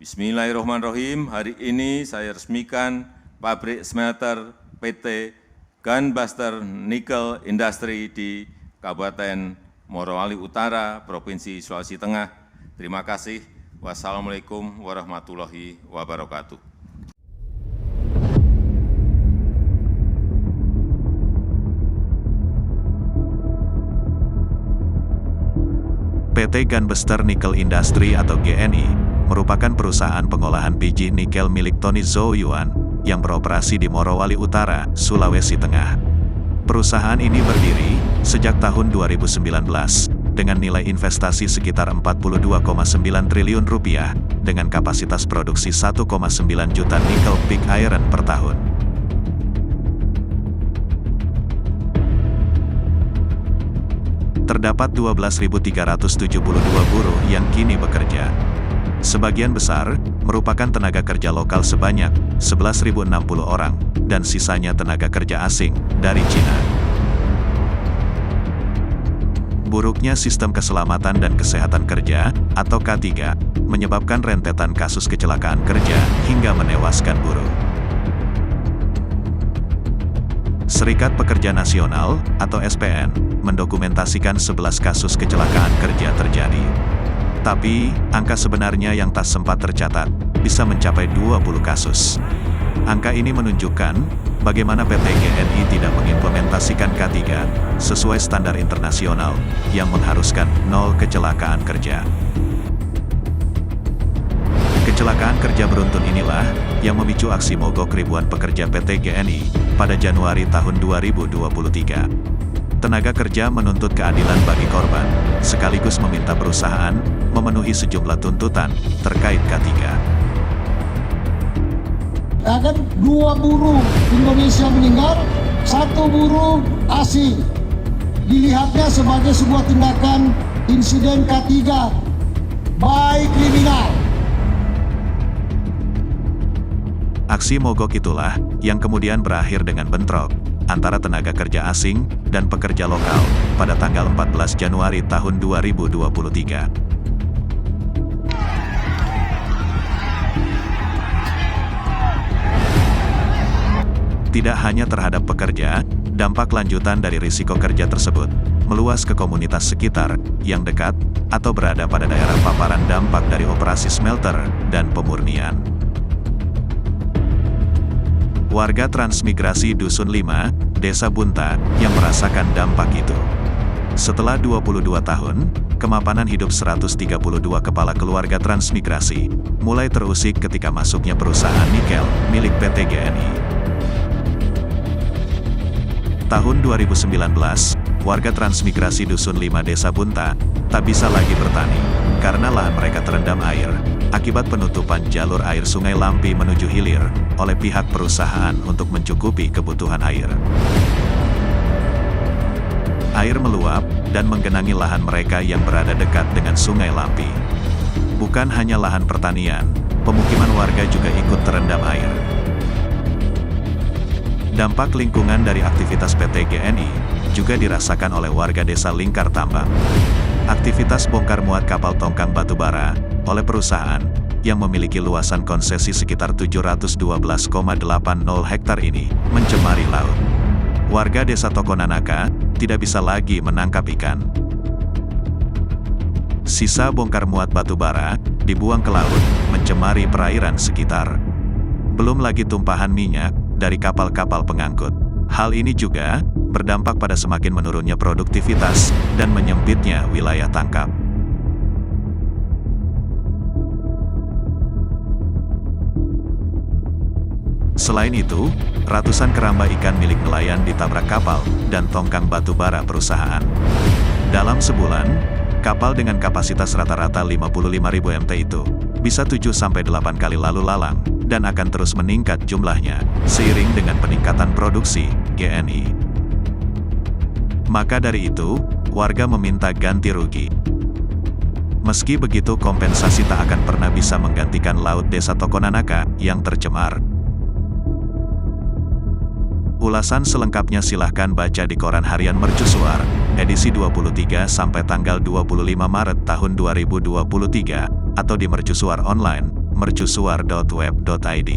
Bismillahirrahmanirrahim. Hari ini saya resmikan pabrik smelter PT Gunbuster Nickel Industry di Kabupaten Morowali Utara, Provinsi Sulawesi Tengah. Terima kasih. Wassalamualaikum warahmatullahi wabarakatuh. PT Gunbuster Nickel Industry atau GNI merupakan perusahaan pengolahan biji nikel milik Tony Zhou Yuan yang beroperasi di Morowali Utara, Sulawesi Tengah. Perusahaan ini berdiri sejak tahun 2019 dengan nilai investasi sekitar 42,9 triliun rupiah dengan kapasitas produksi 1,9 juta nikel pig iron per tahun. Terdapat 12.372 buruh yang kini bekerja. Sebagian besar merupakan tenaga kerja lokal sebanyak 11.060 orang, dan sisanya tenaga kerja asing dari Cina. Buruknya sistem keselamatan dan kesehatan kerja, atau K3, menyebabkan rentetan kasus kecelakaan kerja hingga menewaskan buruh. Serikat Pekerja Nasional, atau SPN, mendokumentasikan 11 kasus kecelakaan kerja terjadi. Tapi, angka sebenarnya yang tak sempat tercatat, bisa mencapai 20 kasus. Angka ini menunjukkan, bagaimana PT GNI tidak mengimplementasikan K3, sesuai standar internasional, yang mengharuskan 0 kecelakaan kerja. Kecelakaan kerja beruntun inilah, yang memicu aksi mogok ribuan pekerja PT GNI, pada Januari tahun 2023. Tenaga kerja menuntut keadilan bagi korban, sekaligus meminta perusahaan memenuhi sejumlah tuntutan terkait K3. Akan 2 buruh Indonesia meninggal, 1 buruh asing. Dilihatnya sebagai sebuah tindakan insiden K3 by kriminal. Aksi mogok itulah yang kemudian berakhir dengan bentrok antara tenaga kerja asing dan pekerja lokal pada tanggal 14 Januari tahun 2023. Tidak hanya terhadap pekerja, dampak lanjutan dari risiko kerja tersebut meluas ke komunitas sekitar yang dekat atau berada pada daerah paparan dampak dari operasi smelter dan pemurnian. Warga transmigrasi Dusun 5, Desa Bunta, yang merasakan dampak itu. Setelah 22 tahun, kemapanan hidup 132 kepala keluarga transmigrasi, mulai terusik ketika masuknya perusahaan nikel, milik PT GNI. Tahun 2019, warga transmigrasi Dusun 5 Desa Bunta, tak bisa lagi bertani, karena lahan mereka terendam air, akibat penutupan jalur air Sungai Lampi menuju hilir, oleh pihak perusahaan untuk mencukupi kebutuhan air. Air meluap, dan menggenangi lahan mereka yang berada dekat dengan Sungai Lampi. Bukan hanya lahan pertanian, pemukiman warga juga ikut terendam air. Dampak lingkungan dari aktivitas PT GNI, juga dirasakan oleh warga desa Lingkar Tambang. Aktivitas bongkar muat kapal tongkang batubara, oleh perusahaan, yang memiliki luasan konsesi sekitar 712,80 hektar ini, mencemari laut. Warga desa Tokonanaka, tidak bisa lagi menangkap ikan. Sisa bongkar muat batubara, dibuang ke laut, mencemari perairan sekitar. Belum lagi tumpahan minyak, dari kapal-kapal pengangkut. Hal ini juga, berdampak pada semakin menurunnya produktivitas, dan menyempitnya wilayah tangkap. Selain itu, ratusan keramba ikan milik nelayan ditabrak kapal dan tongkang batu bara perusahaan. Dalam sebulan, kapal dengan kapasitas rata-rata 55.000 MT itu bisa 7-8 kali lalu lalang dan akan terus meningkat jumlahnya seiring dengan peningkatan produksi GNI. Maka dari itu, warga meminta ganti rugi. Meski begitu, kompensasi tak akan pernah bisa menggantikan laut desa Tokonanaka yang tercemar. Ulasan selengkapnya silahkan baca di Koran Harian Mercusuar, edisi 23 sampai tanggal 25 Maret tahun 2023, atau di Mercusuar Online, mercusuar.web.id.